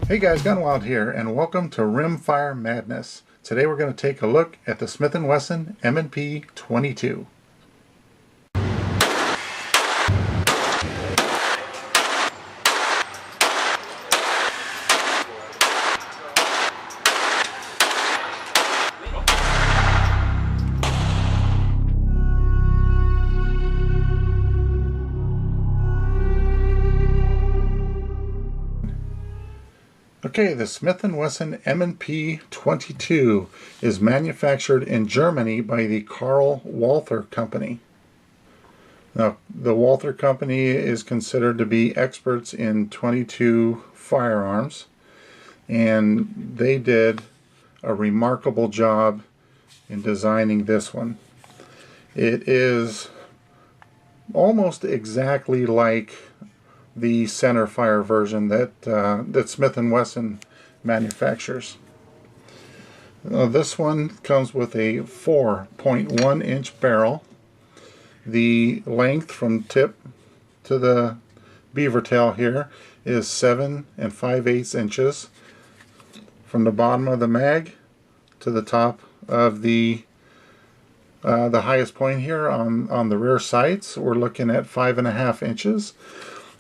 Hey guys, Gun Wild here, and welcome to Rimfire Madness. Today we're going to take a look at the Smith Wesson M&P 22. Okay, the Smith Wesson M&P 22 is manufactured in Germany by the Walther company. Now, the Walther company is considered to be experts in 22 firearms, and they did a remarkable job in designing this one. It is almost exactly like the centerfire version that Smith & Wesson manufactures. This one comes with a 4.1 inch barrel. The length from tip to the beaver tail here is 7 5/8 inches. From the bottom of the mag to the top of the highest point here on the rear sights, we're looking at 5.5 inches.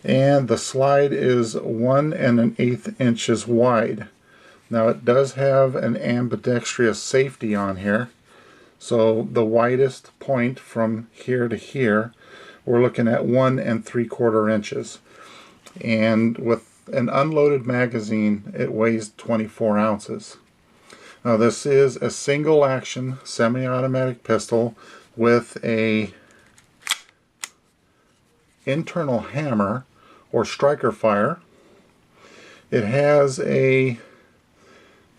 And the slide is 1 1/8 inches wide. Now it does have an ambidextrous safety on here, so the widest point from here to here we're looking at 1 3/4 inches, and with an unloaded magazine it weighs 24 ounces. Now this is a single action semi-automatic pistol with a internal hammer or striker fire. It has an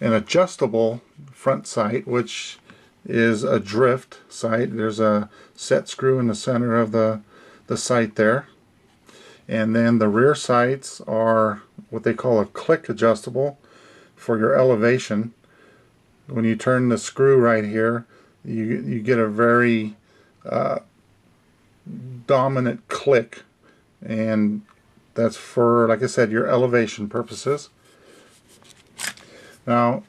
adjustable front sight, which is a drift sight. There's a set screw in the center of the sight there, and then the rear sights are what they call a click adjustable for your elevation. When you turn the screw right here, you get a very dominant click, and that's for, like I said, your elevation purposes. Now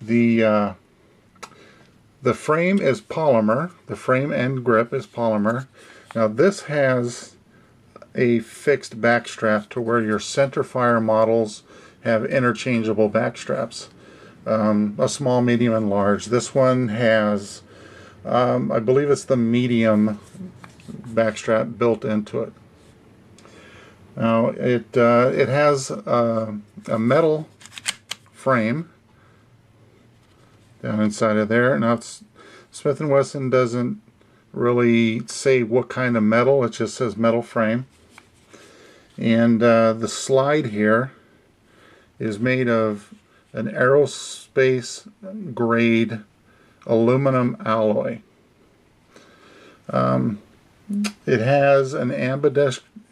the frame is polymer. The frame and grip is polymer. Now this has a fixed back strap to where your centerfire models have interchangeable back straps. A small, medium, and large. This one has, I believe it's the medium backstrap built into it. Now it has a metal frame down inside of there. Now Smith & Wesson doesn't really say what kind of metal, it just says metal frame. And the slide here is made of an aerospace grade aluminum alloy. It has an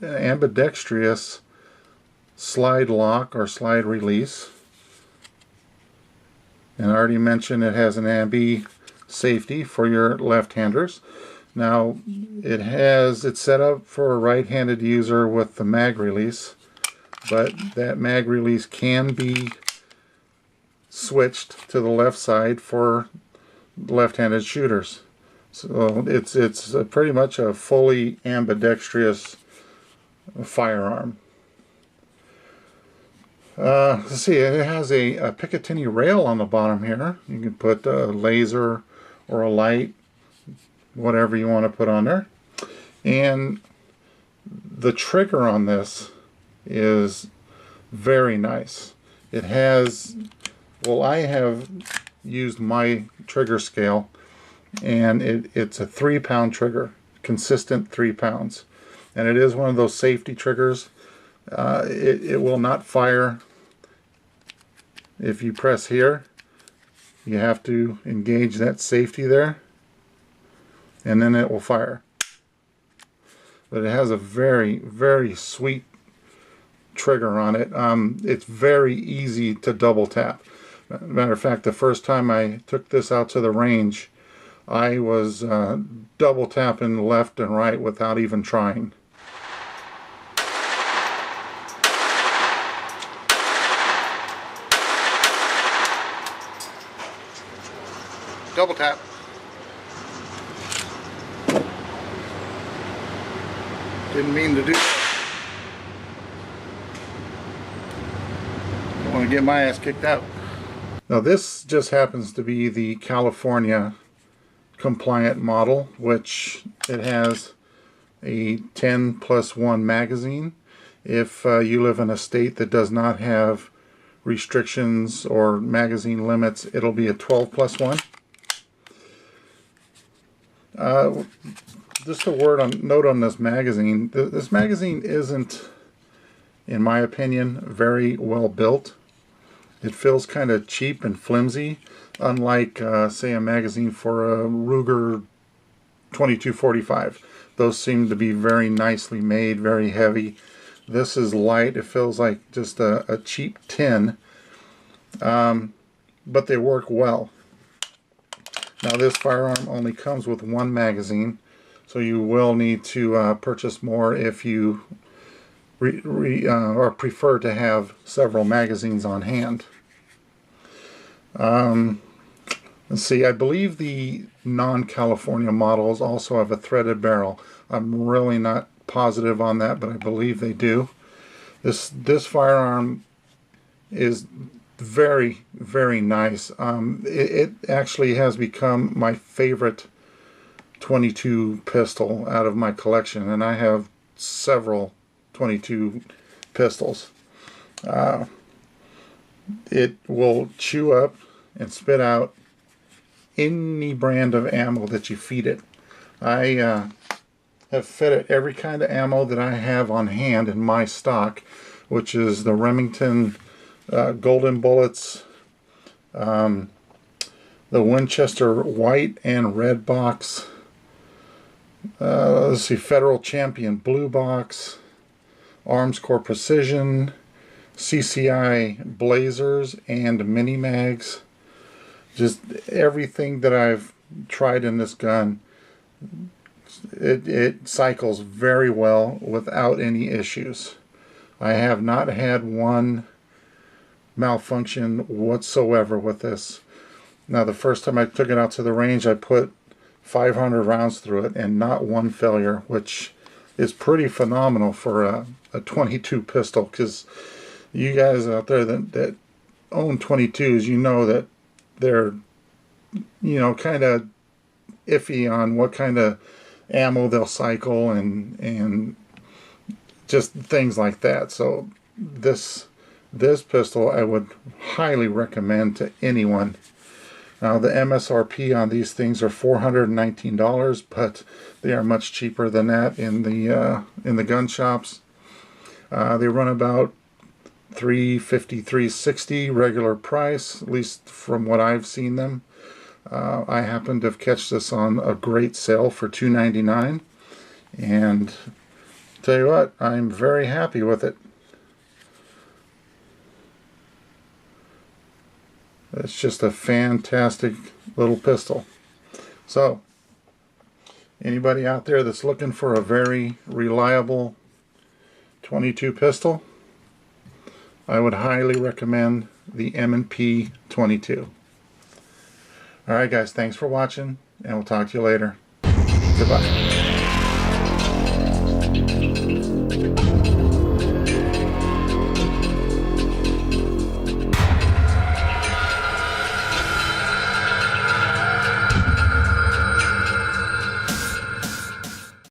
ambidextrous slide lock or slide release, and I already mentioned it has an ambi safety for your left-handers. Now it's set up for a right-handed user with the mag release, but that mag release can be switched to the left side for left-handed shooters. So it's pretty much a fully ambidextrous firearm. Let's see, it has a Picatinny rail on the bottom here. You can put a laser or a light, whatever you want to put on there. And the trigger on this is very nice. It has, well, I have used my trigger scale, and it's a 3-pound trigger, consistent 3 pounds, and it is one of those safety triggers. It will not fire if you press here. You have to engage that safety there, and then it will fire. But it has a very, very sweet trigger on it. It's very easy to double tap. Matter of fact, the first time I took this out to the range, I was double tapping left and right without even trying. double tap. Didn't mean to do that. Don't want to get my ass kicked out. Now this just happens to be the California compliant model, which it has a 10+1 magazine. If you live in a state that does not have restrictions or magazine limits, it'll be a 12+1. Just a note on this magazine. This magazine isn't, in my opinion, very well built. It feels kind of cheap and flimsy, unlike, say, a magazine for a Ruger 2245. Those seem to be very nicely made, very heavy. This is light. It feels like just a cheap tin, but they work well. Now this firearm only comes with one magazine, so you will need to purchase more if you or prefer to have several magazines on hand. Let's see, I believe the non-California models also have a threaded barrel. I'm really not positive on that, but I believe they do. This firearm is very, very nice. It actually has become my favorite .22 pistol out of my collection, and I have several .22 pistols. It will chew up and spit out any brand of ammo that you feed it. I have fed it every kind of ammo that I have on hand in my stock, which is the Remington Golden Bullets, the Winchester White and Red Box, let's see, Federal Champion Blue Box, Arms Corps Precision, CCI Blazers, and Mini Mags. Just everything that I've tried in this gun, it cycles very well without any issues. I have not had one malfunction whatsoever with this. Now, the first time I took it out to the range, I put 500 rounds through it and not one failure, which is pretty phenomenal for a .22 pistol, because you guys out there that own .22s, you know that they're, you know, kind of iffy on what kind of ammo they'll cycle and just things like that. So this pistol I would highly recommend to anyone. Now the MSRP on these things are $419, but they are much cheaper than that in the gun shops. They run about $350, $360 regular price, at least from what I've seen them. I happened to have catch this on a great sale for $299, and tell you what, I'm very happy with it. It's just a fantastic little pistol. So anybody out there that's looking for a very reliable .22 pistol, I would highly recommend the M&P 22. Alright guys, thanks for watching, and we'll talk to you later. Goodbye.